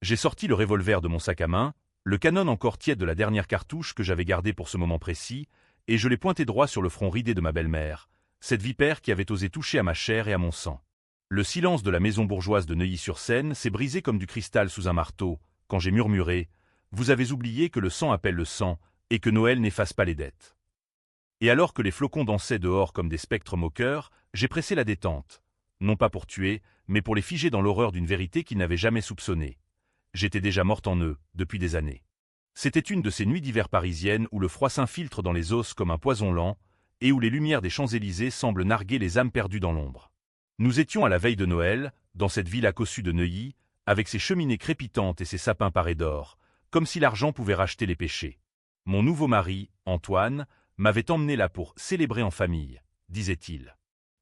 J'ai sorti le revolver de mon sac à main, le canon encore tiède de la dernière cartouche que j'avais gardée pour ce moment précis, et je l'ai pointé droit sur le front ridé de ma belle-mère, cette vipère qui avait osé toucher à ma chair et à mon sang. Le silence de la maison bourgeoise de Neuilly-sur-Seine s'est brisé comme du cristal sous un marteau, quand j'ai murmuré « Vous avez oublié que le sang appelle le sang, et que Noël n'efface pas les dettes. » Et alors que les flocons dansaient dehors comme des spectres moqueurs, j'ai pressé la détente. Non pas pour tuer, mais pour les figer dans l'horreur d'une vérité qu'ils n'avaient jamais soupçonnée. J'étais déjà morte en eux, depuis des années. C'était une de ces nuits d'hiver parisiennes où le froid s'infiltre dans les os comme un poison lent, et où les lumières des Champs-Élysées semblent narguer les âmes perdues dans l'ombre. Nous étions à la veille de Noël, dans cette villa cossue de Neuilly, avec ses cheminées crépitantes et ses sapins parés d'or, comme si l'argent pouvait racheter les péchés. Mon nouveau mari, Antoine, m'avait emmené là pour célébrer en famille, disait-il.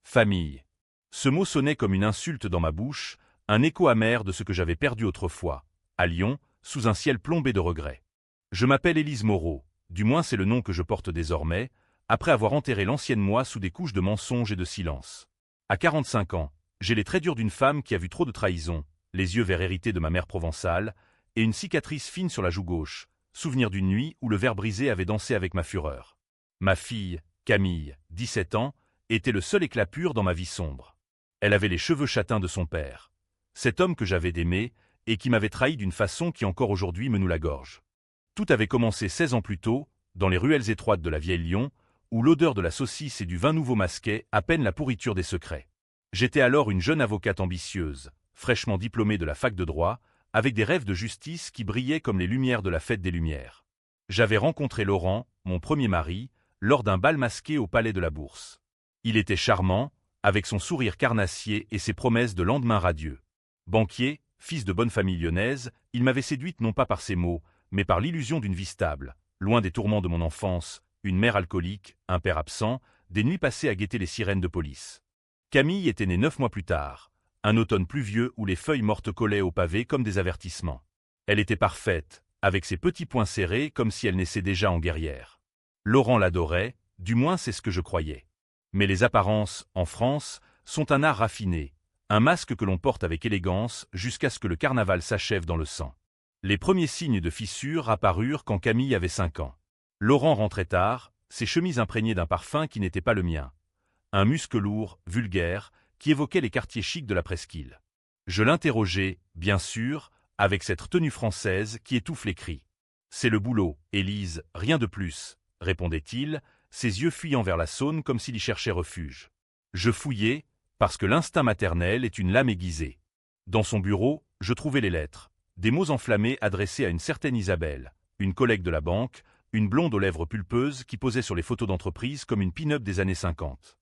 Famille. Ce mot sonnait comme une insulte dans ma bouche, un écho amer de ce que j'avais perdu autrefois, à Lyon, sous un ciel plombé de regrets. Je m'appelle Élise Moreau, du moins c'est le nom que je porte désormais, après avoir enterré l'ancienne moi sous des couches de mensonges et de silence. À 45 ans, j'ai les traits durs d'une femme qui a vu trop de trahison, les yeux verts hérités de ma mère provençale, et une cicatrice fine sur la joue gauche, souvenir d'une nuit où le ver brisé avait dansé avec ma fureur. Ma fille, Camille, 17 ans, était le seul éclat pur dans ma vie sombre. Elle avait les cheveux châtains de son père. Cet homme que j'avais aimé, et qui m'avait trahi d'une façon qui encore aujourd'hui me noue la gorge. Tout avait commencé 16 ans plus tôt, dans les ruelles étroites de la vieille Lyon, où l'odeur de la saucisse et du vin nouveau masquait à peine la pourriture des secrets. J'étais alors une jeune avocate ambitieuse, fraîchement diplômée de la fac de droit, avec des rêves de justice qui brillaient comme les lumières de la fête des Lumières. J'avais rencontré Laurent, mon premier mari, lors d'un bal masqué au Palais de la Bourse. Il était charmant, avec son sourire carnassier et ses promesses de lendemain radieux. Banquier, fils de bonne famille lyonnaise, il m'avait séduite non pas par ses mots, mais par l'illusion d'une vie stable, loin des tourments de mon enfance, une mère alcoolique, un père absent, des nuits passées à guetter les sirènes de police. Camille était née 9 mois plus tard, un automne pluvieux où les feuilles mortes collaient au pavé comme des avertissements. Elle était parfaite, avec ses petits poings serrés comme si elle naissait déjà en guerrière. Laurent l'adorait, du moins c'est ce que je croyais. Mais les apparences, en France, sont un art raffiné, un masque que l'on porte avec élégance jusqu'à ce que le carnaval s'achève dans le sang. Les premiers signes de fissure apparurent quand Camille avait 5 ans. Laurent rentrait tard, ses chemises imprégnées d'un parfum qui n'était pas le mien. Un muscle lourd, vulgaire, qui évoquait les quartiers chics de la presqu'île. Je l'interrogeai, bien sûr, avec cette tenue française qui étouffe les cris. « C'est le boulot, Élise, rien de plus », répondait-il, ses yeux fuyant vers la Saône comme s'il y cherchait refuge. Je fouillai, parce que l'instinct maternel est une lame aiguisée. Dans son bureau, je trouvai les lettres, des mots enflammés adressés à une certaine Isabelle, une collègue de la banque, une blonde aux lèvres pulpeuses qui posait sur les photos d'entreprise comme une pin-up des années 50.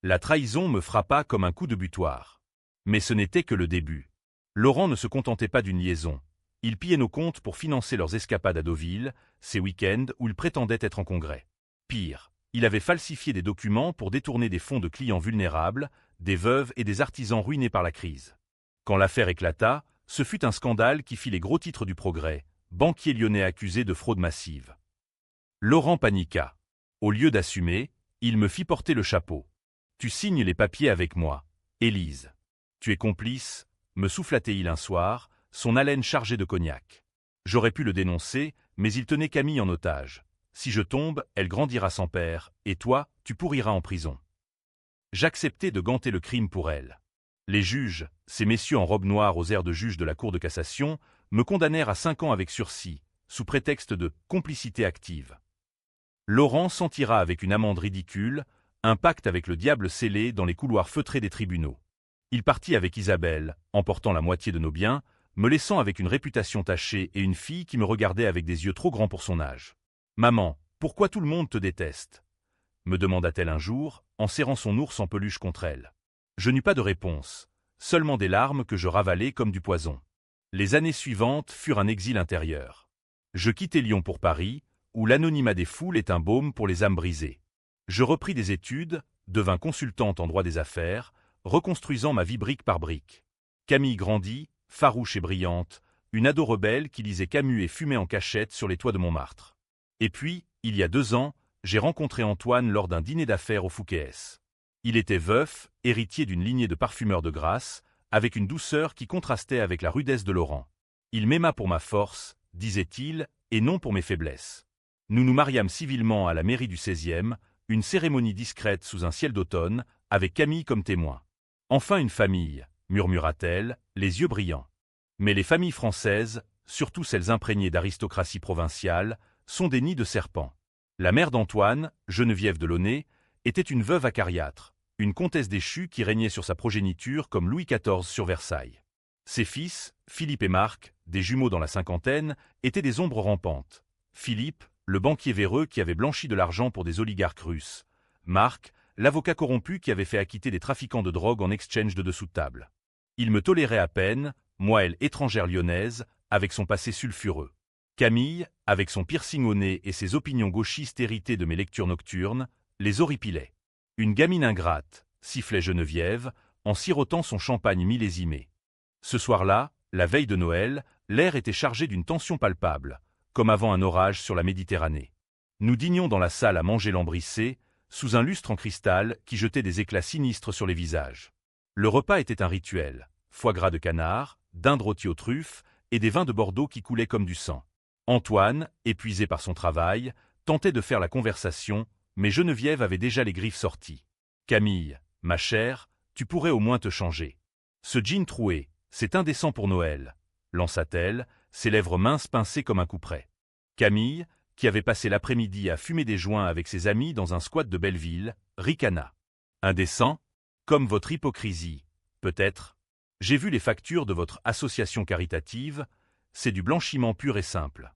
La trahison me frappa comme un coup de butoir. Mais ce n'était que le début. Laurent ne se contentait pas d'une liaison. Il pillait nos comptes pour financer leurs escapades à Deauville, ces week-ends où il prétendait être en congrès. Pire, il avait falsifié des documents pour détourner des fonds de clients vulnérables, des veuves et des artisans ruinés par la crise. Quand l'affaire éclata, ce fut un scandale qui fit les gros titres du Progrès, banquier lyonnais accusé de fraude massive. Laurent paniqua. Au lieu d'assumer, il me fit porter le chapeau. « Tu signes les papiers avec moi, Élise. Tu es complice », me souffla-t-il un soir, son haleine chargée de cognac. J'aurais pu le dénoncer, mais il tenait Camille en otage. Si je tombe, elle grandira sans père, et toi, tu pourriras en prison. J'acceptai de ganter le crime pour elle. Les juges, ces messieurs en robe noire aux airs de juges de la Cour de cassation, me condamnèrent à 5 ans avec sursis, sous prétexte de complicité active. Laurent s'en tira avec une amende ridicule, un pacte avec le diable scellé dans les couloirs feutrés des tribunaux. Il partit avec Isabelle, emportant la moitié de nos biens, me laissant avec une réputation tachée et une fille qui me regardait avec des yeux trop grands pour son âge. « Maman, pourquoi tout le monde te déteste ?» me demanda-t-elle un jour, en serrant son ours en peluche contre elle. Je n'eus pas de réponse, seulement des larmes que je ravalai comme du poison. Les années suivantes furent un exil intérieur. Je quittai Lyon pour Paris, où l'anonymat des foules est un baume pour les âmes brisées. Je repris des études, devins consultante en droit des affaires, reconstruisant ma vie brique par brique. Camille grandit, farouche et brillante, une ado rebelle qui lisait Camus et fumait en cachette sur les toits de Montmartre. Et puis, il y a 2 ans, j'ai rencontré Antoine lors d'un dîner d'affaires au Fouquet's. Il était veuf, héritier d'une lignée de parfumeurs de grâce, avec une douceur qui contrastait avec la rudesse de Laurent. Il m'aima pour ma force, disait-il, et non pour mes faiblesses. Nous nous mariâmes civilement à la mairie du 16e, une cérémonie discrète sous un ciel d'automne, avec Camille comme témoin. Enfin une famille, murmura-t-elle, les yeux brillants. Mais les familles françaises, surtout celles imprégnées d'aristocratie provinciale, sont des nids de serpents. La mère d'Antoine, Geneviève de Launay, était une veuve acariâtre, une comtesse déchue qui régnait sur sa progéniture comme Louis XIV sur Versailles. Ses fils, Philippe et Marc, des jumeaux dans la cinquantaine, étaient des ombres rampantes. Philippe, le banquier véreux qui avait blanchi de l'argent pour des oligarques russes. Marc, l'avocat corrompu qui avait fait acquitter des trafiquants de drogue en exchange de dessous de table. Il me tolérait à peine, moi elle étrangère lyonnaise, avec son passé sulfureux. Camille, avec son piercing au nez et ses opinions gauchistes héritées de mes lectures nocturnes, les horripilait. Une gamine ingrate, sifflait Geneviève, en sirotant son champagne millésimé. Ce soir-là, la veille de Noël, l'air était chargé d'une tension palpable, comme avant un orage sur la Méditerranée. Nous dînions dans la salle à manger lambrissé, sous un lustre en cristal qui jetait des éclats sinistres sur les visages. Le repas était un rituel, foie gras de canard, dinde rôtie aux truffes et des vins de Bordeaux qui coulaient comme du sang. Antoine, épuisé par son travail, tentait de faire la conversation, mais Geneviève avait déjà les griffes sorties. « Camille, ma chère, tu pourrais au moins te changer. Ce jean troué, c'est indécent pour Noël, » lança-t-elle, ses lèvres minces pincées comme un couperet. Camille, qui avait passé l'après-midi à fumer des joints avec ses amis dans un squat de Belleville, ricana. « Indécent ? Comme votre hypocrisie, peut-être. J'ai vu les factures de votre association caritative, c'est du blanchiment pur et simple. »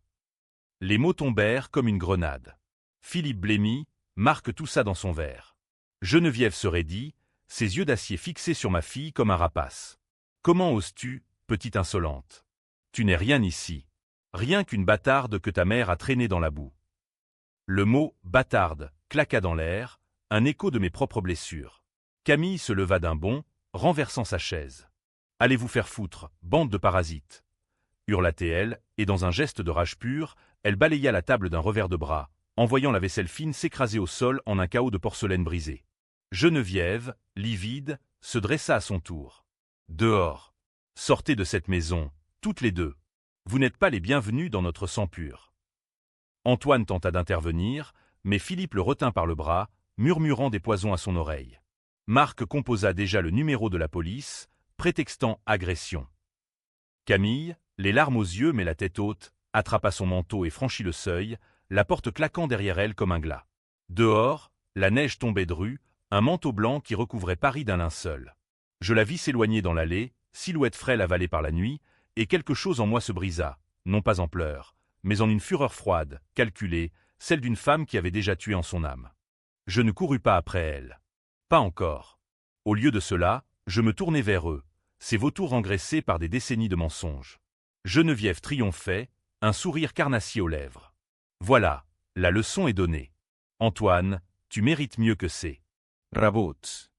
Les mots tombèrent comme une grenade. Philippe blêmit, marque tout ça dans son verre. Geneviève se raidit, ses yeux d'acier fixés sur ma fille comme un rapace. « Comment oses-tu, petite insolente ? Tu n'es rien ici. Rien qu'une bâtarde que ta mère a traînée dans la boue. » Le mot « bâtarde » claqua dans l'air, un écho de mes propres blessures. Camille se leva d'un bond, renversant sa chaise. « Allez vous faire foutre, bande de parasites !» hurla-t-elle, et dans un geste de rage pure, elle balaya la table d'un revers de bras, envoyant la vaisselle fine s'écraser au sol en un chaos de porcelaine brisée. Geneviève, livide, se dressa à son tour. « Dehors! Sortez de cette maison, toutes les deux. Vous n'êtes pas les bienvenus dans notre sang pur. » Antoine tenta d'intervenir, mais Philippe le retint par le bras, murmurant des poisons à son oreille. Marc composa déjà le numéro de la police, prétextant agression. Camille, les larmes aux yeux mais la tête haute, attrapa son manteau et franchit le seuil, la porte claquant derrière elle comme un glas. Dehors, la neige tombait drue, un manteau blanc qui recouvrait Paris d'un linceul. Je la vis s'éloigner dans l'allée, silhouette frêle avalée par la nuit, et quelque chose en moi se brisa, non pas en pleurs, mais en une fureur froide, calculée, celle d'une femme qui avait déjà tué en son âme. Je ne courus pas après elle. Pas encore. Au lieu de cela, je me tournai vers eux, ces vautours engraissés par des décennies de mensonges. Geneviève triomphait, un sourire carnassier aux lèvres. Voilà, la leçon est donnée. Antoine, tu mérites mieux que c'est. Rabote.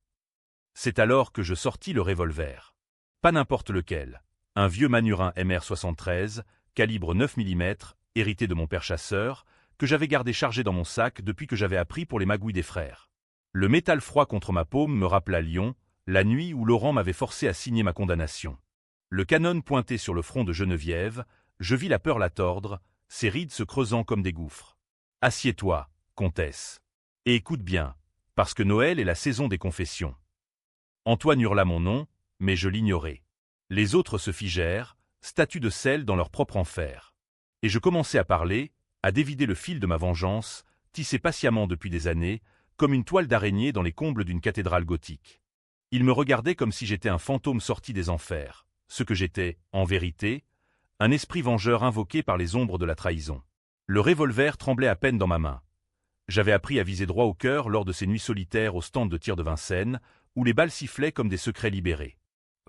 C'est alors que je sortis le revolver. Pas n'importe lequel. Un vieux Manurin MR73, calibre 9 mm, hérité de mon père chasseur, que j'avais gardé chargé dans mon sac depuis que j'avais appris pour les magouilles des frères. Le métal froid contre ma paume me rappela Lyon, la nuit où Laurent m'avait forcé à signer ma condamnation. Le canon pointé sur le front de Geneviève, je vis la peur la tordre, ses rides se creusant comme des gouffres. « Assieds-toi, comtesse. Et écoute bien, parce que Noël est la saison des confessions. » Antoine hurla mon nom, mais je l'ignorai. Les autres se figèrent, statues de sel dans leur propre enfer. Et je commençai à parler, à dévider le fil de ma vengeance, tissé patiemment depuis des années, comme une toile d'araignée dans les combles d'une cathédrale gothique. Ils me regardaient comme si j'étais un fantôme sorti des enfers, ce que j'étais, en vérité, un esprit vengeur invoqué par les ombres de la trahison. Le revolver tremblait à peine dans ma main. J'avais appris à viser droit au cœur lors de ces nuits solitaires au stand de tir de Vincennes, où les balles sifflaient comme des secrets libérés.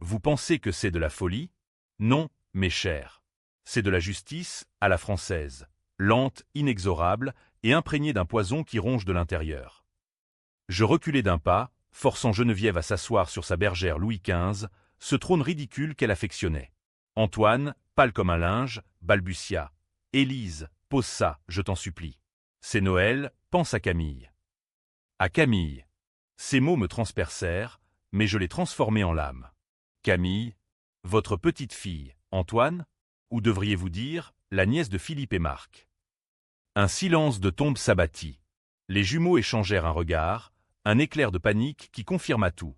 Vous pensez que c'est de la folie? Non, mes chers. C'est de la justice, à la française, lente, inexorable et imprégnée d'un poison qui ronge de l'intérieur. Je reculai d'un pas, forçant Geneviève à s'asseoir sur sa bergère Louis XV, ce trône ridicule qu'elle affectionnait. Antoine, pâle comme un linge, balbutia. « Élise, pose ça, je t'en supplie. C'est Noël, pense à Camille. » À Camille. Ces mots me transpercèrent, mais je les transformai en lame. Camille, votre petite fille, Antoine? ou devriez-vous dire, la nièce de Philippe et Marc. Un silence de tombe s'abattit. Les jumeaux échangèrent un regard, un éclair de panique qui confirma tout.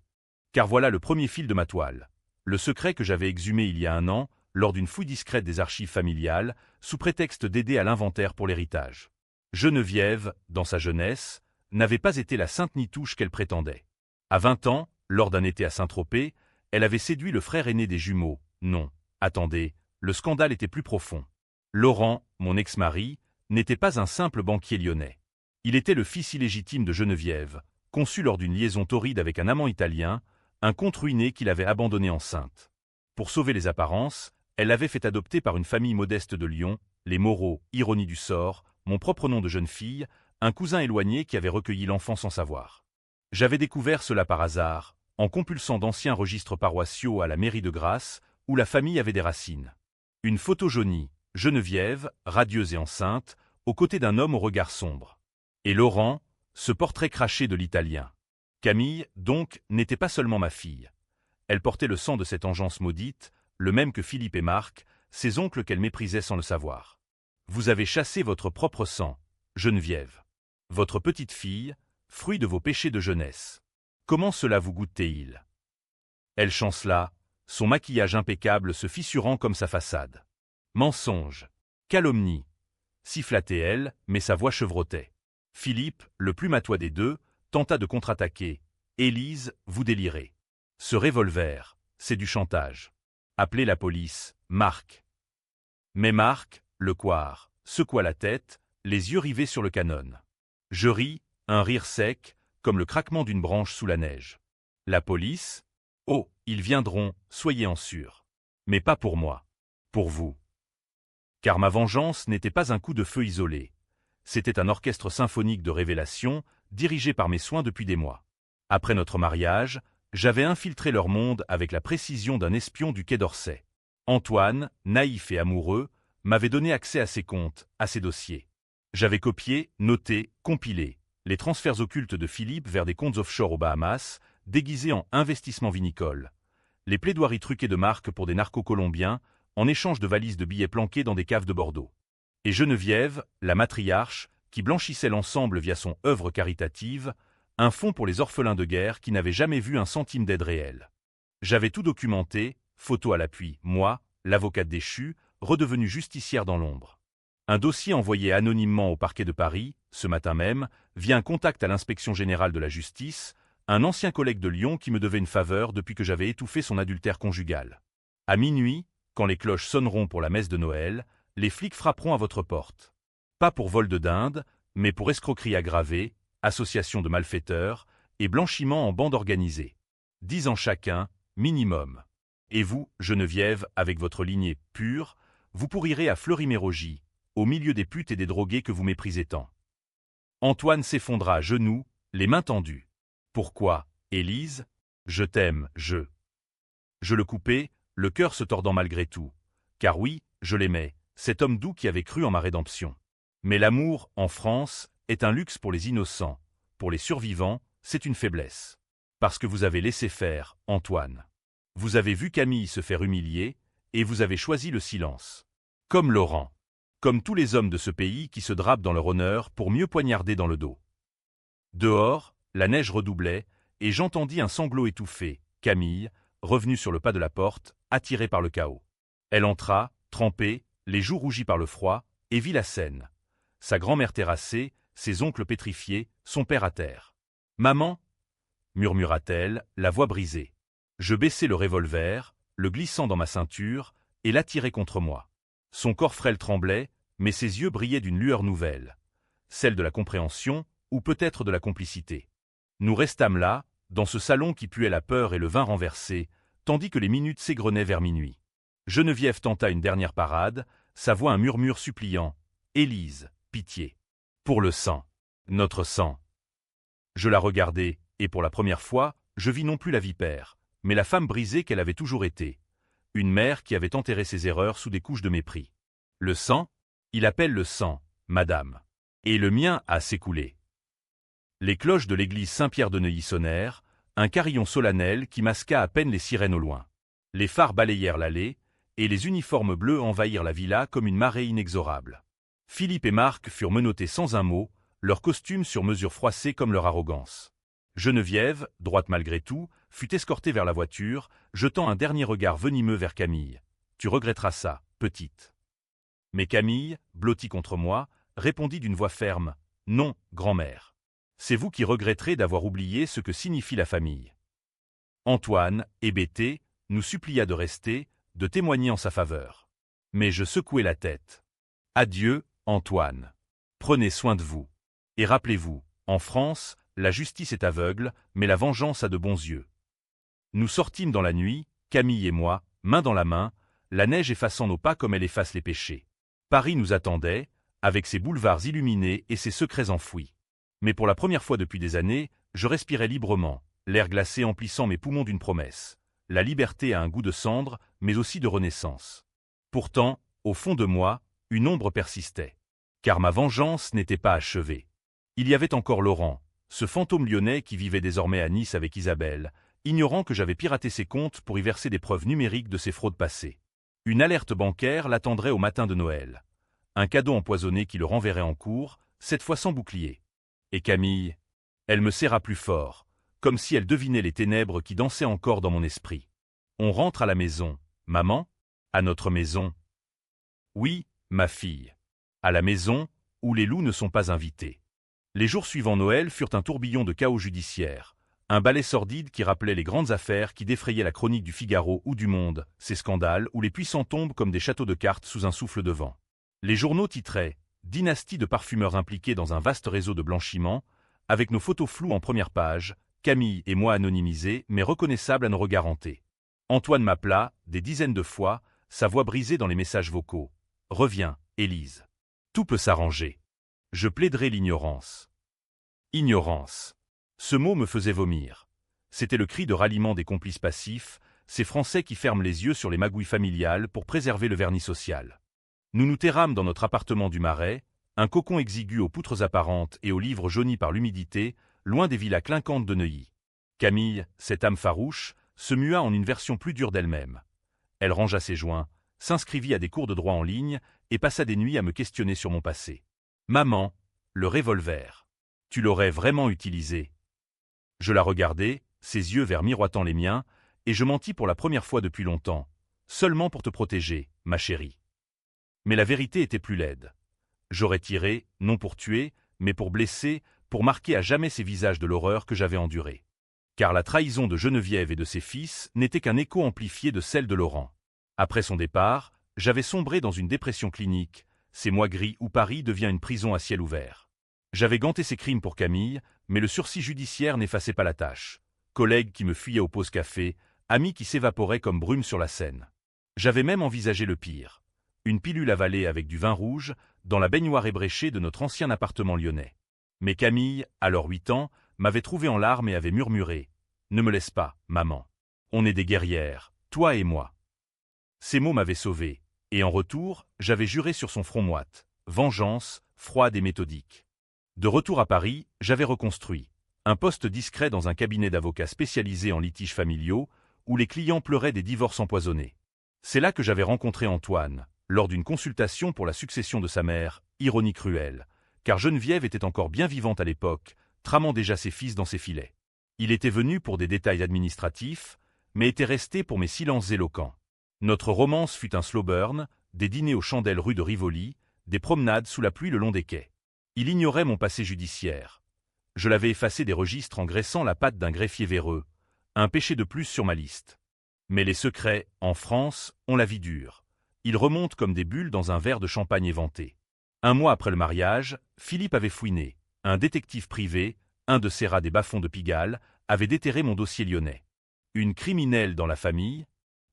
Car voilà le premier fil de ma toile. Le secret que j'avais exhumé il y a un an, lors d'une fouille discrète des archives familiales, sous prétexte d'aider à l'inventaire pour l'héritage. Geneviève, dans sa jeunesse, n'avait pas été la sainte Nitouche qu'elle prétendait. À 20 ans, lors d'un été à Saint-Tropez, elle avait séduit le frère aîné des jumeaux. Non, attendez, le scandale était plus profond. Laurent, mon ex-mari, n'était pas un simple banquier lyonnais. Il était le fils illégitime de Geneviève, conçu lors d'une liaison torride avec un amant italien, un conte ruiné qu'il avait abandonné enceinte. Pour sauver les apparences, elle l'avait fait adopter par une famille modeste de Lyon, les Moreau, ironie du sort, mon propre nom de jeune fille, un cousin éloigné qui avait recueilli l'enfant sans savoir. J'avais découvert cela par hasard, en compulsant d'anciens registres paroissiaux à la mairie de Grasse, où la famille avait des racines. Une photo jaunie, Geneviève, radieuse et enceinte, aux côtés d'un homme au regard sombre. Et Laurent, ce portrait craché de l'Italien. Camille, donc, n'était pas seulement ma fille. Elle portait le sang de cette engeance maudite, le même que Philippe et Marc, ses oncles qu'elle méprisait sans le savoir. Vous avez chassé votre propre sang, Geneviève. Votre petite fille, fruit de vos péchés de jeunesse. Comment cela vous goûtait-il? Elle chancela, son maquillage impeccable se fissurant comme sa façade. Mensonge, calomnie. Sifflatait-elle, mais sa voix chevrotait. Philippe, le plus matois des deux, tenta de contre-attaquer. Élise, vous délirez. Ce revolver, c'est du chantage. Appelez la police, Marc. Mais Marc, le couard, secoua la tête, les yeux rivés sur le canon. Je ris, un rire sec, comme le craquement d'une branche sous la neige. La police? Oh, ils viendront, soyez en sûrs. Mais pas pour moi. Pour vous. Car ma vengeance n'était pas un coup de feu isolé. C'était un orchestre symphonique de révélation, dirigé par mes soins depuis des mois. Après notre mariage, j'avais infiltré leur monde avec la précision d'un espion du Quai d'Orsay. Antoine, naïf et amoureux, m'avait donné accès à ses comptes, à ses dossiers. J'avais copié, noté, compilé les transferts occultes de Philippe vers des comptes offshore aux Bahamas, déguisés en investissements vinicoles, les plaidoiries truquées de Marc pour des narcos colombiens, en échange de valises de billets planqués dans des caves de Bordeaux. Et Geneviève, la matriarche, qui blanchissait l'ensemble via son œuvre caritative, un fonds pour les orphelins de guerre qui n'avaient jamais vu un centime d'aide réelle. J'avais tout documenté, photo à l'appui, moi, l'avocate déchue, redevenue justicière dans l'ombre. Un dossier envoyé anonymement au parquet de Paris, ce matin même, via un contact à l'inspection générale de la justice, un ancien collègue de Lyon qui me devait une faveur depuis que j'avais étouffé son adultère conjugal. À minuit, quand les cloches sonneront pour la messe de Noël, les flics frapperont à votre porte. Pas pour vol de dinde, mais pour escroquerie aggravée, association de malfaiteurs et blanchiment en bande organisée. 10 ans chacun, minimum. Et vous, Geneviève, avec votre lignée pure, vous pourrirez à Fleury-Mérogis, au milieu des putes et des drogués que vous méprisez tant. Antoine s'effondra à genoux, les mains tendues. Pourquoi, Élise? Je t'aime, je le coupais, le cœur se tordant malgré tout. Car oui, je l'aimais, cet homme doux qui avait cru en ma rédemption. Mais l'amour, en France, est un luxe pour les innocents. Pour les survivants, c'est une faiblesse. Parce que vous avez laissé faire, Antoine. Vous avez vu Camille se faire humilier, et vous avez choisi le silence. Comme Laurent. Comme tous les hommes de ce pays qui se drapent dans leur honneur pour mieux poignarder dans le dos. Dehors, la neige redoublait, et j'entendis un sanglot étouffé, Camille, revenue sur le pas de la porte, attirée par le chaos. Elle entra, trempée, les joues rougies par le froid, et vit la scène. Sa grand-mère terrassée, ses oncles pétrifiés, son père à terre. « Maman » murmura-t-elle, la voix brisée. Je baissai le revolver, le glissant dans ma ceinture, et l'attirai contre moi. Son corps frêle tremblait, mais ses yeux brillaient d'une lueur nouvelle. Celle de la compréhension, ou peut-être de la complicité. Nous restâmes là, dans ce salon qui puait la peur et le vin renversé, tandis que les minutes s'égrenaient vers minuit. Geneviève tenta une dernière parade, sa voix un murmure suppliant. « Élise, pitié. Pour le sang. Notre sang. » Je la regardai, et pour la première fois, je vis non plus la vipère, mais la femme brisée qu'elle avait toujours été. Une mère qui avait enterré ses erreurs sous des couches de mépris. Le sang? Il appelle le sang, madame. Et le mien a s'écoulé. Les cloches de l'église Saint-Pierre de Neuilly sonnèrent, un carillon solennel qui masqua à peine les sirènes au loin. Les phares balayèrent l'allée, et les uniformes bleus envahirent la villa comme une marée inexorable. Philippe et Marc furent menottés sans un mot, leurs costumes sur mesure froissés comme leur arrogance. Geneviève, droite malgré tout, fut escortée vers la voiture, jetant un dernier regard venimeux vers Camille. « Tu regretteras ça, petite. » Mais Camille, blottie contre moi, répondit d'une voix ferme. « Non, grand-mère. C'est vous qui regretterez d'avoir oublié ce que signifie la famille. » Antoine, hébété, nous supplia de rester, de témoigner en sa faveur. Mais je secouai la tête. « Adieu, Antoine. Prenez soin de vous. Et rappelez-vous, en France, la justice est aveugle, mais la vengeance a de bons yeux. » Nous sortîmes dans la nuit, Camille et moi, main dans la main, la neige effaçant nos pas comme elle efface les péchés. Paris nous attendait, avec ses boulevards illuminés et ses secrets enfouis. Mais pour la première fois depuis des années, je respirais librement, l'air glacé emplissant mes poumons d'une promesse. La liberté a un goût de cendre, mais aussi de renaissance. Pourtant, au fond de moi, une ombre persistait. Car ma vengeance n'était pas achevée. Il y avait encore Laurent, ce fantôme lyonnais qui vivait désormais à Nice avec Isabelle, ignorant que j'avais piraté ses comptes pour y verser des preuves numériques de ses fraudes passées. Une alerte bancaire l'attendrait au matin de Noël. Un cadeau empoisonné qui le renverrait en cour, cette fois sans bouclier. Et Camille, elle me serra plus fort, comme si elle devinait les ténèbres qui dansaient encore dans mon esprit. On rentre à la maison. Maman? À notre maison. Oui, ma fille. À la maison, où les loups ne sont pas invités. Les jours suivant Noël furent un tourbillon de chaos judiciaire. Un balai sordide qui rappelait les grandes affaires qui défrayaient la chronique du Figaro ou du Monde, ces scandales où les puissants tombent comme des châteaux de cartes sous un souffle de vent. Les journaux titraient « Dynastie de parfumeurs impliqués dans un vaste réseau de blanchiment », avec nos photos floues en première page, Camille et moi anonymisés mais reconnaissables à nos regards hantés. Antoine m'appela, des dizaines de fois, sa voix brisée dans les messages vocaux. « Reviens, Élise. Tout peut s'arranger. Je plaiderai l'ignorance. » Ignorance. Ce mot me faisait vomir. C'était le cri de ralliement des complices passifs, ces Français qui ferment les yeux sur les magouilles familiales pour préserver le vernis social. Nous nous terrâmes dans notre appartement du Marais, un cocon exigu aux poutres apparentes et aux livres jaunis par l'humidité, loin des villas clinquantes de Neuilly. Camille, cette âme farouche, se mua en une version plus dure d'elle-même. Elle rangea ses joints, s'inscrivit à des cours de droit en ligne et passa des nuits à me questionner sur mon passé. « Maman, le revolver. Tu l'aurais vraiment utilisé ?» Je la regardai, ses yeux verts miroitant les miens, et je mentis pour la première fois depuis longtemps. Seulement pour te protéger, ma chérie. Mais la vérité était plus laide. J'aurais tiré, non pour tuer, mais pour blesser, pour marquer à jamais ces visages de l'horreur que j'avais endurée. Car la trahison de Geneviève et de ses fils n'était qu'un écho amplifié de celle de Laurent. Après son départ, j'avais sombré dans une dépression clinique, ces mois gris où Paris devient une prison à ciel ouvert. J'avais ganté ces crimes pour Camille, mais le sursis judiciaire n'effaçait pas la tâche. Collègues qui me fuyaient aux pauses café, amis qui s'évaporaient comme brume sur la Seine. J'avais même envisagé le pire. Une pilule avalée avec du vin rouge, dans la baignoire ébréchée de notre ancien appartement lyonnais. Mais Camille, alors 8 ans, m'avait trouvé en larmes et avait murmuré « Ne me laisse pas, maman. On est des guerrières, toi et moi. » Ces mots m'avaient sauvé, et en retour, j'avais juré sur son front moite, vengeance, froide et méthodique. De retour à Paris, j'avais reconstruit un poste discret dans un cabinet d'avocats spécialisé en litiges familiaux, où les clients pleuraient des divorces empoisonnés. C'est là que j'avais rencontré Antoine, lors d'une consultation pour la succession de sa mère, ironie cruelle, car Geneviève était encore bien vivante à l'époque, tramant déjà ses fils dans ses filets. Il était venu pour des détails administratifs, mais était resté pour mes silences éloquents. Notre romance fut un slow burn, des dîners aux chandelles rue de Rivoli, des promenades sous la pluie le long des quais. Il ignorait mon passé judiciaire. Je l'avais effacé des registres en graissant la patte d'un greffier véreux, un péché de plus sur ma liste. Mais les secrets, en France, ont la vie dure. Ils remontent comme des bulles dans un verre de champagne éventé. Un mois après le mariage, Philippe avait fouiné. Un détective privé, un de ces rats des bas-fonds de Pigalle, avait déterré mon dossier lyonnais. Une criminelle dans la famille?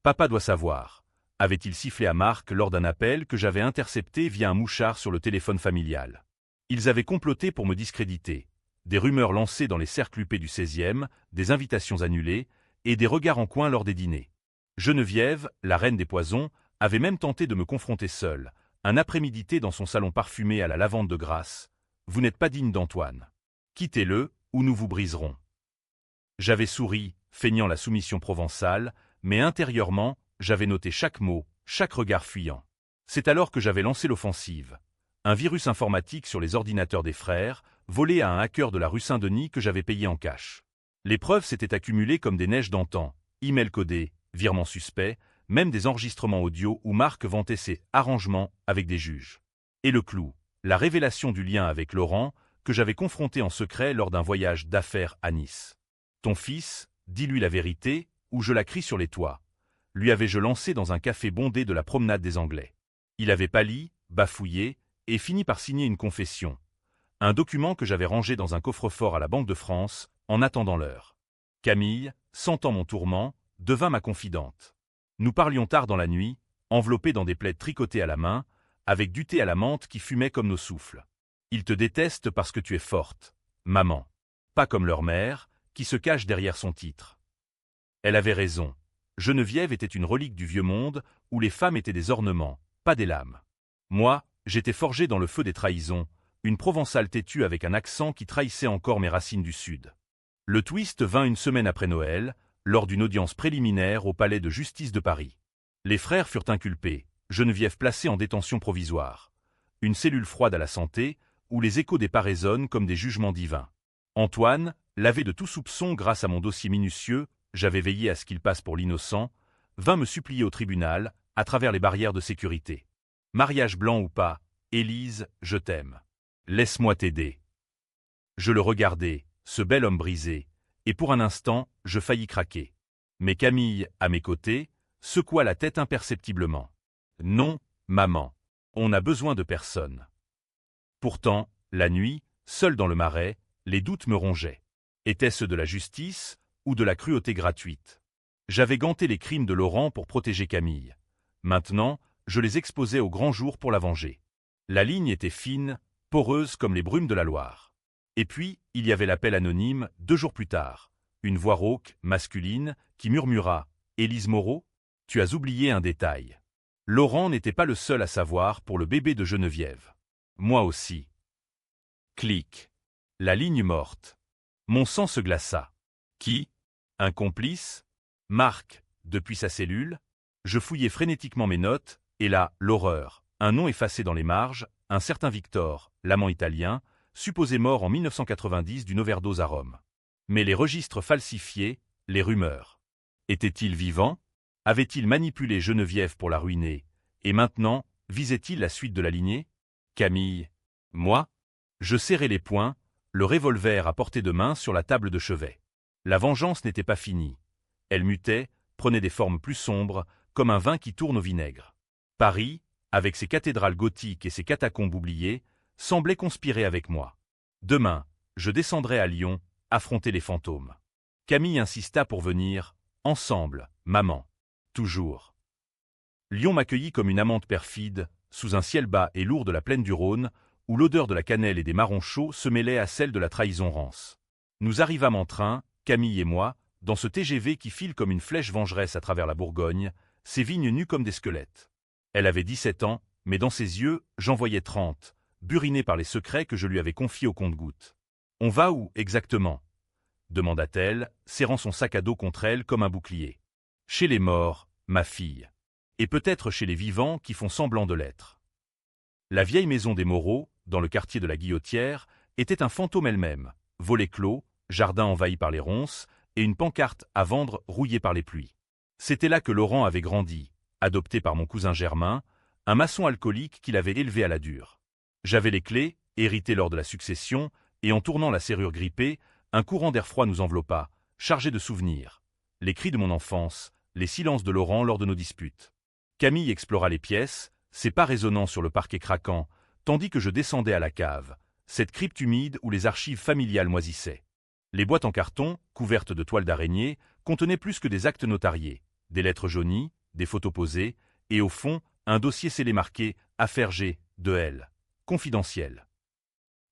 Papa doit savoir, avait-il sifflé à Marc lors d'un appel que j'avais intercepté via un mouchard sur le téléphone familial. Ils avaient comploté pour me discréditer. Des rumeurs lancées dans les cercles huppés du 16e, des invitations annulées, et des regards en coin lors des dîners. Geneviève, la reine des poisons, avait même tenté de me confronter seule, un après-midi dans son salon parfumé à la lavande de Grasse. « Vous n'êtes pas digne d'Antoine. Quittez-le, ou nous vous briserons. » J'avais souri, feignant la soumission provençale, mais intérieurement, j'avais noté chaque mot, chaque regard fuyant. C'est alors que j'avais lancé l'offensive. Un virus informatique sur les ordinateurs des frères, volé à un hacker de la rue Saint-Denis que j'avais payé en cash. Les preuves s'étaient accumulées comme des neiges d'antan, emails codés, virements suspects, même des enregistrements audio où Marc vantait ses arrangements avec des juges. Et le clou, la révélation du lien avec Laurent, que j'avais confronté en secret lors d'un voyage d'affaires à Nice. Ton fils, dis-lui la vérité, ou je la crie sur les toits, lui avais-je lancé dans un café bondé de la promenade des Anglais. Il avait pâli, bafouillé, et fini par signer une confession. Un document que j'avais rangé dans un coffre-fort à la Banque de France, en attendant l'heure. Camille, sentant mon tourment, devint ma confidente. Nous parlions tard dans la nuit, enveloppés dans des plaids tricotés à la main, avec du thé à la menthe qui fumait comme nos souffles. Ils te détestent parce que tu es forte, maman. Pas comme leur mère, qui se cache derrière son titre. Elle avait raison. Geneviève était une relique du vieux monde, où les femmes étaient des ornements, pas des lames. Moi, j'étais forgé dans le feu des trahisons, une provençale têtue avec un accent qui trahissait encore mes racines du Sud. Le twist vint une semaine après Noël, lors d'une audience préliminaire au palais de justice de Paris. Les frères furent inculpés, Geneviève placée en détention provisoire. Une cellule froide à la santé, où les échos des pas résonnent comme des jugements divins. Antoine, lavé de tout soupçon grâce à mon dossier minutieux, j'avais veillé à ce qu'il passe pour l'innocent, vint me supplier au tribunal, à travers les barrières de sécurité. Mariage blanc ou pas, Élise, je t'aime. Laisse-moi t'aider. Je le regardais, ce bel homme brisé, et pour un instant, je faillis craquer. Mais Camille, à mes côtés, secoua la tête imperceptiblement. Non, maman, on n'a besoin de personne. Pourtant, la nuit, seul dans le marais, les doutes me rongeaient. Était-ce de la justice ou de la cruauté gratuite? J'avais ganté les crimes de Laurent pour protéger Camille. Maintenant, je les exposais au grand jour pour la venger. La ligne était fine, poreuse comme les brumes de la Loire. Et puis, il y avait l'appel anonyme, 2 jours plus tard. Une voix rauque, masculine, qui murmura « Élise Moreau, tu as oublié un détail. » Laurent n'était pas le seul à savoir pour le bébé de Geneviève. Moi aussi. Clic. La ligne morte. Mon sang se glaça. Qui? Un complice? Marc, depuis sa cellule? Je fouillais frénétiquement mes notes, et là, l'horreur. Un nom effacé dans les marges, un certain Victor, l'amant italien, supposé mort en 1990 d'une overdose à Rome. Mais les registres falsifiés, les rumeurs. Était-il vivant? Avait-il manipulé Geneviève pour la ruiner? Et maintenant, visait-il la suite de la lignée? Camille. Moi? Je serrais les poings, le revolver à portée de main sur la table de chevet. La vengeance n'était pas finie. Elle mutait, prenait des formes plus sombres, comme un vin qui tourne au vinaigre. Paris, avec ses cathédrales gothiques et ses catacombes oubliées, semblait conspirer avec moi. Demain, je descendrai à Lyon, affronter les fantômes. Camille insista pour venir, ensemble, maman. Toujours. Lyon m'accueillit comme une amante perfide, sous un ciel bas et lourd de la plaine du Rhône, où l'odeur de la cannelle et des marrons chauds se mêlait à celle de la trahison rance. Nous arrivâmes en train, Camille et moi, dans ce TGV qui file comme une flèche vengeresse à travers la Bourgogne, ses vignes nues comme des squelettes. Elle avait 17 ans, mais dans ses yeux, j'en voyais 30, burinés par les secrets que je lui avais confiés au compte-gouttes. « On va où, exactement » demanda-t-elle, serrant son sac à dos contre elle comme un bouclier. « Chez les morts, ma fille. Et peut-être chez les vivants qui font semblant de l'être. » La vieille maison des Moreau, dans le quartier de la Guillotière, était un fantôme elle-même, volet clos, jardin envahi par les ronces, et une pancarte à vendre rouillée par les pluies. C'était là que Laurent avait grandi, adopté par mon cousin Germain, un maçon alcoolique qui l'avait élevé à la dure. J'avais les clés, héritées lors de la succession, et en tournant la serrure grippée, un courant d'air froid nous enveloppa, chargé de souvenirs. Les cris de mon enfance, les silences de Laurent lors de nos disputes. Camille explora les pièces, ses pas résonnant sur le parquet craquant, tandis que je descendais à la cave, cette crypte humide où les archives familiales moisissaient. Les boîtes en carton, couvertes de toiles d'araignée, contenaient plus que des actes notariés, des lettres jaunies, des photos posées, et au fond, un dossier scellé marqué « Affaire G, de L. Confidentiel ».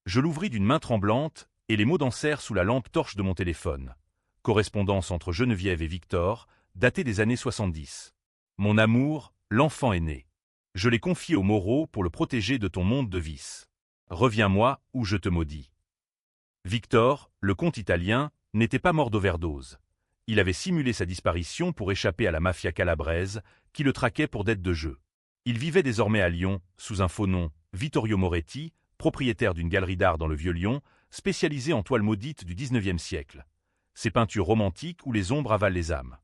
Je l'ouvris d'une main tremblante, et les mots dansèrent sous la lampe torche de mon téléphone. Correspondance entre Geneviève et Victor, datée des années 70. Mon amour, l'enfant est né. Je l'ai confié aux Moreau pour le protéger de ton monde de vices. Reviens-moi ou je te maudis. Victor, le comte italien, n'était pas mort d'overdose. Il avait simulé sa disparition pour échapper à la mafia calabraise, qui le traquait pour dette de jeu. Il vivait désormais à Lyon, sous un faux nom, Vittorio Moretti, propriétaire d'une galerie d'art dans le Vieux-Lyon, spécialisée en toiles maudites du XIXe siècle. Ces peintures romantiques où les ombres avalent les âmes.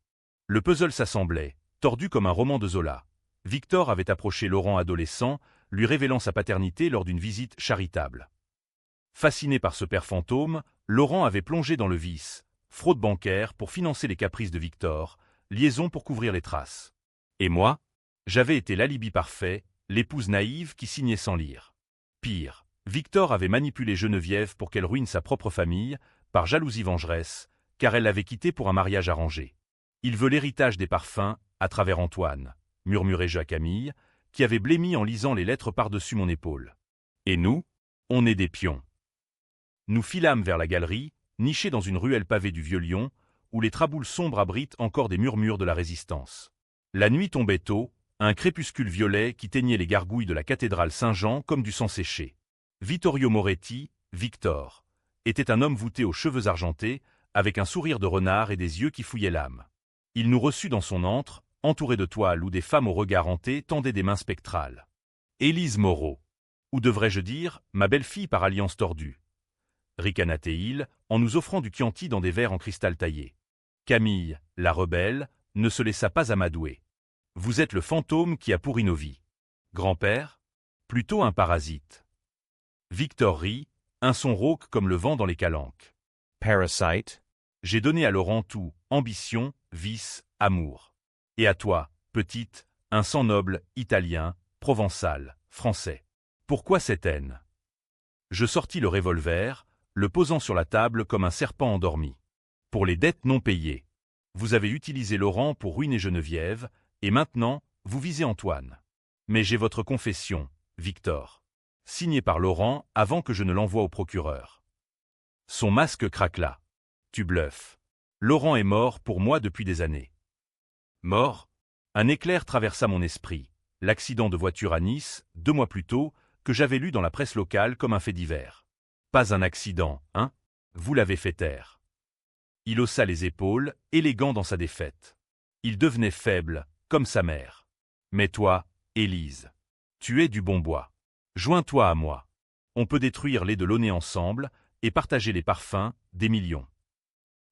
Le puzzle s'assemblait, tordu comme un roman de Zola. Victor avait approché Laurent adolescent, lui révélant sa paternité lors d'une visite charitable. Fasciné par ce père fantôme, Laurent avait plongé dans le vice, fraude bancaire pour financer les caprices de Victor, liaison pour couvrir les traces. Et moi, j'avais été l'alibi parfait, l'épouse naïve qui signait sans lire. Pire, Victor avait manipulé Geneviève pour qu'elle ruine sa propre famille, par jalousie vengeresse, car elle l'avait quitté pour un mariage arrangé. Il veut l'héritage des parfums, à travers Antoine, murmurai-je à Camille, qui avait blêmi en lisant les lettres par-dessus mon épaule. Et nous, on est des pions. Nous filâmes vers la galerie, nichée dans une ruelle pavée du Vieux-Lyon, où les traboules sombres abritent encore des murmures de la Résistance. La nuit tombait tôt, un crépuscule violet qui teignait les gargouilles de la cathédrale Saint-Jean comme du sang séché. Vittorio Moretti, Victor, était un homme voûté aux cheveux argentés, avec un sourire de renard et des yeux qui fouillaient l'âme. Il nous reçut dans son antre, entouré de toiles où des femmes au regard hanté tendaient des mains spectrales. Élise Moreau. Ou devrais-je dire, ma belle-fille par alliance tordue. Ricanatait-il, en nous offrant du Chianti dans des verres en cristal taillé. Camille, la rebelle, ne se laissa pas amadouer. Vous êtes le fantôme qui a pourri nos vies. Grand-père? Plutôt un parasite. Victor rit, un son rauque comme le vent dans les calanques. Parasite? J'ai donné à Laurent tout, ambition, vice, amour. Et à toi, petite, un sang noble, italien, provençal, français. Pourquoi cette haine? Je sortis le revolver, le posant sur la table comme un serpent endormi. Pour les dettes non payées. Vous avez utilisé Laurent pour ruiner Geneviève, et maintenant, vous visez Antoine. Mais j'ai votre confession, Victor. Signée par Laurent avant que je ne l'envoie au procureur. Son masque craquela. Tu bluffes. Laurent est mort pour moi depuis des années. Mort? Un éclair traversa mon esprit. L'accident de voiture à Nice, 2 mois plus tôt, que j'avais lu dans la presse locale comme un fait divers. Pas un accident, hein? Vous l'avez fait taire. Il haussa les épaules, élégant dans sa défaite. Il devenait faible, comme sa mère. Mais toi, Élise, tu es du bon bois. Joins-toi à moi. On peut détruire les de Launay ensemble et partager les parfums, des millions.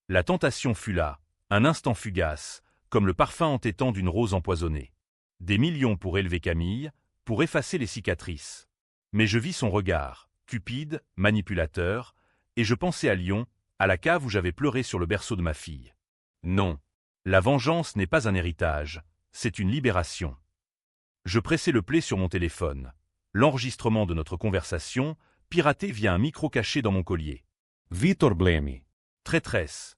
La tentation fut là, un instant fugace, comme le parfum entêtant d'une rose empoisonnée. Des millions pour élever Camille, pour effacer les cicatrices. Mais je vis son regard, cupide, manipulateur, et je pensais à Lyon, à la cave où j'avais pleuré sur le berceau de ma fille. Non, la vengeance n'est pas un héritage, c'est une libération. Je pressai le play sur mon téléphone. L'enregistrement de notre conversation, piraté via un micro caché dans mon collier. Vitor Blemi. Traîtresse.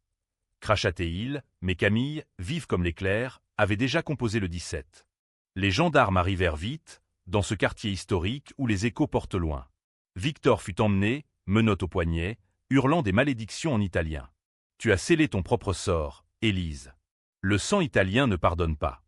Crachatait-il, mais Camille, vive comme l'éclair, avait déjà composé le 17. Les gendarmes arrivèrent vite, dans ce quartier historique où les échos portent loin. Victor fut emmené, menottes au poignet, hurlant des malédictions en italien. Tu as scellé ton propre sort, Élise. Le sang italien ne pardonne pas.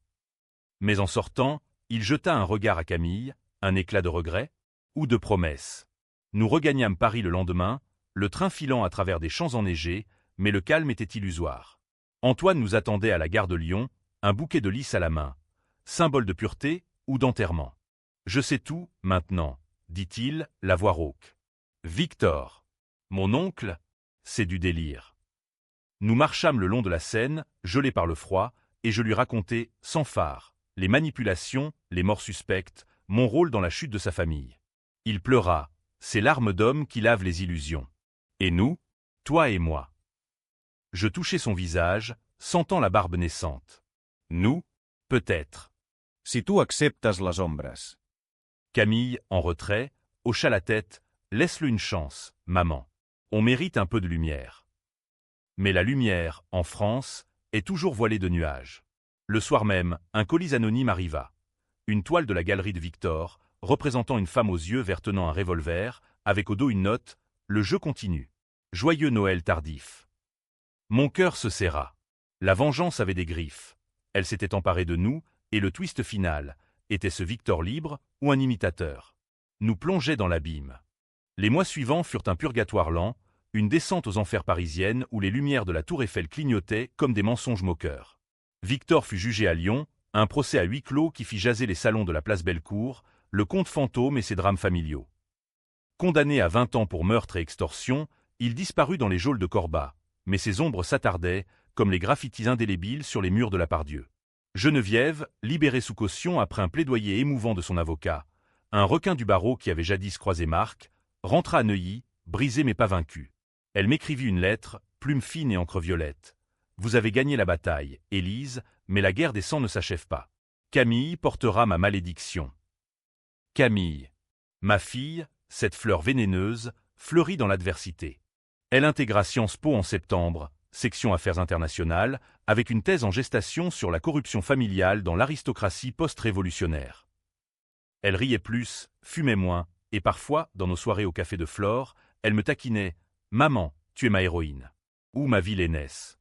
Mais en sortant, il jeta un regard à Camille, un éclat de regret ou de promesse. Nous regagnâmes Paris le lendemain, le train filant à travers des champs enneigés, mais le calme était illusoire. Antoine nous attendait à la gare de Lyon, un bouquet de lys à la main, symbole de pureté ou d'enterrement. Je sais tout, maintenant, dit-il, la voix rauque. Victor. Mon oncle? C'est du délire. Nous marchâmes le long de la Seine, gelés par le froid, et je lui racontai, sans phare, les manipulations, les morts suspectes, mon rôle dans la chute de sa famille. Il pleura, ces larmes d'homme qui lavent les illusions. Et nous? Toi et moi. Je touchai son visage, sentant la barbe naissante. Nous? Peut-être. Si tu acceptas las ombres. Camille, en retrait, hocha la tête. Laisse-le une chance, maman. On mérite un peu de lumière. Mais la lumière, en France, est toujours voilée de nuages. Le soir même, un colis anonyme arriva. Une toile de la galerie de Victor, représentant une femme aux yeux verts tenant un revolver, avec au dos une note, le jeu continue. Joyeux Noël tardif. Mon cœur se serra. La vengeance avait des griffes. Elle s'était emparée de nous, et le twist final, était-ce Victor libre ou un imitateur? Nous plongeait dans l'abîme. Les mois suivants furent un purgatoire lent, une descente aux enfers parisiennes où les lumières de la tour Eiffel clignotaient comme des mensonges moqueurs. Victor fut jugé à Lyon, un procès à huis clos qui fit jaser les salons de la place Bellecour, le conte fantôme et ses drames familiaux. Condamné à 20 ans pour meurtre et extorsion, il disparut dans les geôles de Corba, mais ses ombres s'attardaient, comme les graffitis indélébiles sur les murs de la Pardieu. Geneviève, libérée sous caution après un plaidoyer émouvant de son avocat, un requin du barreau qui avait jadis croisé Marc, rentra à Neuilly, brisée mais pas vaincue. Elle m'écrivit une lettre, plume fine et encre violette. « Vous avez gagné la bataille, Élise, mais la guerre des sangs ne s'achève pas. Camille portera ma malédiction. » Camille. Ma fille, cette fleur vénéneuse, fleurit dans l'adversité. Elle intégra Sciences Po en septembre, section Affaires internationales, avec une thèse en gestation sur la corruption familiale dans l'aristocratie post-révolutionnaire. Elle riait plus, fumait moins, et parfois, dans nos soirées au café de Flore, elle me taquinait « Maman, tu es ma héroïne. » ou « Ma vilainesse. »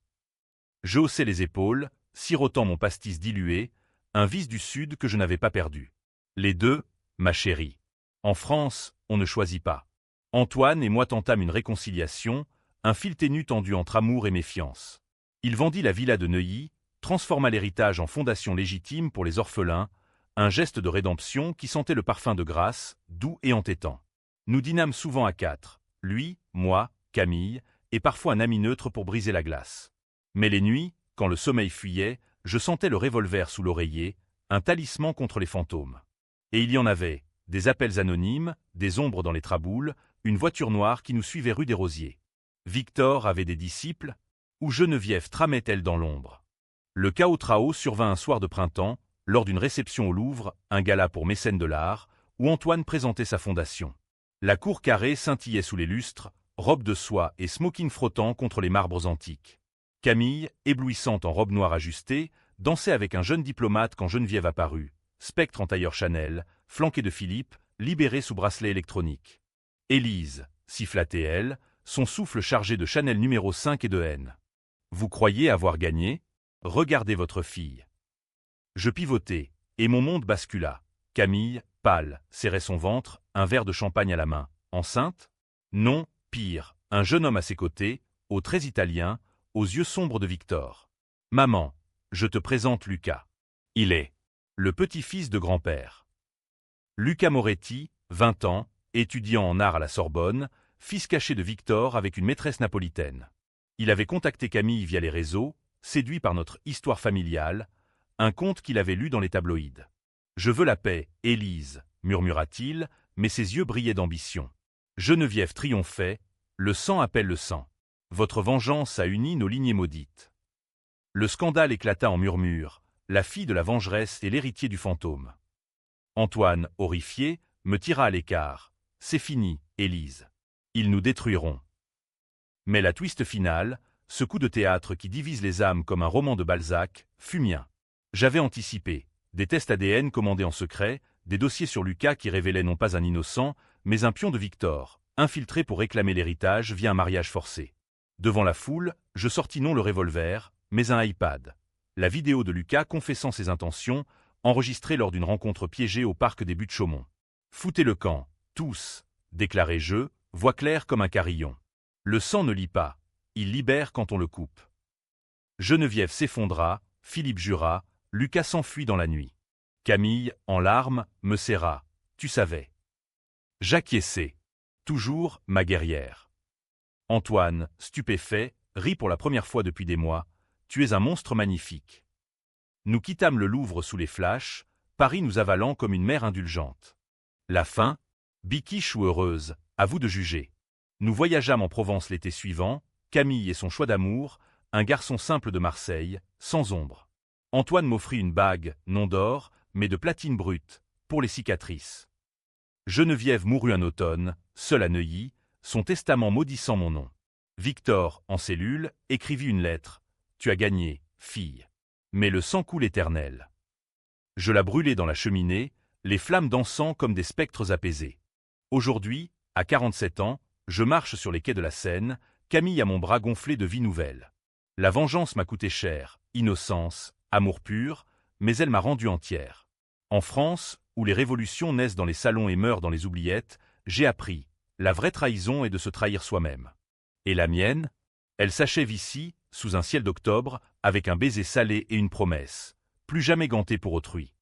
Je haussais les épaules, sirotant mon pastis dilué, un vice du Sud que je n'avais pas perdu. Les deux, ma chérie. En France, on ne choisit pas. Antoine et moi tentâmes une réconciliation, un fil ténu tendu entre amour et méfiance. Il vendit la villa de Neuilly, transforma l'héritage en fondation légitime pour les orphelins, un geste de rédemption qui sentait le parfum de grâce, doux et entêtant. Nous dînâmes souvent à 4, lui, moi, Camille, et parfois un ami neutre pour briser la glace. Mais les nuits, quand le sommeil fuyait, je sentais le revolver sous l'oreiller, un talisman contre les fantômes. Et il y en avait, des appels anonymes, des ombres dans les traboules, une voiture noire qui nous suivait rue des Rosiers. Victor avait des disciples, ou Geneviève tramait-elle dans l'ombre? Le chaos trao survint un soir de printemps, lors d'une réception au Louvre, un gala pour mécènes de l'art, où Antoine présentait sa fondation. La cour carrée scintillait sous les lustres, robe de soie et smoking frottant contre les marbres antiques. Camille, éblouissante en robe noire ajustée, dansait avec un jeune diplomate quand Geneviève apparut, spectre en tailleur Chanel, flanqué de Philippe, libéré sous bracelet électronique. Élise, sifflatait-elle, son souffle chargé de Chanel numéro 5 et de haine. Vous croyez avoir gagné? Regardez votre fille. Je pivotai, et mon monde bascula. Camille, pâle, serrait son ventre, un verre de champagne à la main. Enceinte? Non, pire, un jeune homme à ses côtés, aux traits italiens, aux yeux sombres de Victor. Maman, je te présente Lucas. Il est le petit-fils de grand-père. Luca Moretti, 20 ans, étudiant en art à la Sorbonne, fils caché de Victor avec une maîtresse napolitaine. Il avait contacté Camille via les réseaux, séduit par notre histoire familiale, un conte qu'il avait lu dans les tabloïds. « Je veux la paix, Élise », murmura-t-il, mais ses yeux brillaient d'ambition. Geneviève triomphait, « Le sang appelle le sang. Votre vengeance a uni nos lignées maudites. » Le scandale éclata en murmures, la fille de la vengeresse et l'héritier du fantôme. Antoine, horrifié, me tira à l'écart. « C'est fini, Élise. Ils nous détruiront. » Mais la twist finale, ce coup de théâtre qui divise les âmes comme un roman de Balzac, fut mien. J'avais anticipé. Des tests ADN commandés en secret, des dossiers sur Lucas qui révélaient non pas un innocent, mais un pion de Victor, infiltré pour réclamer l'héritage via un mariage forcé. Devant la foule, je sortis non le revolver, mais un iPad. La vidéo de Lucas confessant ses intentions, enregistrée lors d'une rencontre piégée au parc des Buttes-Chaumont. « Foutez le camp, tous », déclarai-je, voix claire comme un carillon. Le sang ne lit pas, il libère quand on le coupe. Geneviève s'effondra, Philippe jura, Lucas s'enfuit dans la nuit. Camille, en larmes, me serra. Tu savais. J'acquiesçai. Toujours ma guerrière. Antoine, stupéfait, rit pour la première fois depuis des mois. Tu es un monstre magnifique. Nous quittâmes le Louvre sous les flashs, Paris nous avalant comme une mère indulgente. La fin? Biquiche ou heureuse, à vous de juger. Nous voyageâmes en Provence l'été suivant, Camille et son choix d'amour, un garçon simple de Marseille, sans ombre. Antoine m'offrit une bague, non d'or, mais de platine brute, pour les cicatrices. Geneviève mourut un automne, seule à Neuilly, son testament maudissant mon nom. Victor, en cellule, écrivit une lettre. « Tu as gagné, fille. » Mais le sang coule éternel. Je la brûlai dans la cheminée, les flammes dansant comme des spectres apaisés. Aujourd'hui, à 47 ans, je marche sur les quais de la Seine, Camille à mon bras gonflé de vie nouvelle. La vengeance m'a coûté cher, innocence, amour pur, mais elle m'a rendu entière. En France, où les révolutions naissent dans les salons et meurent dans les oubliettes, j'ai appris, la vraie trahison est de se trahir soi-même. Et la mienne? Elle s'achève ici, sous un ciel d'octobre, avec un baiser salé et une promesse. Plus jamais ganté pour autrui.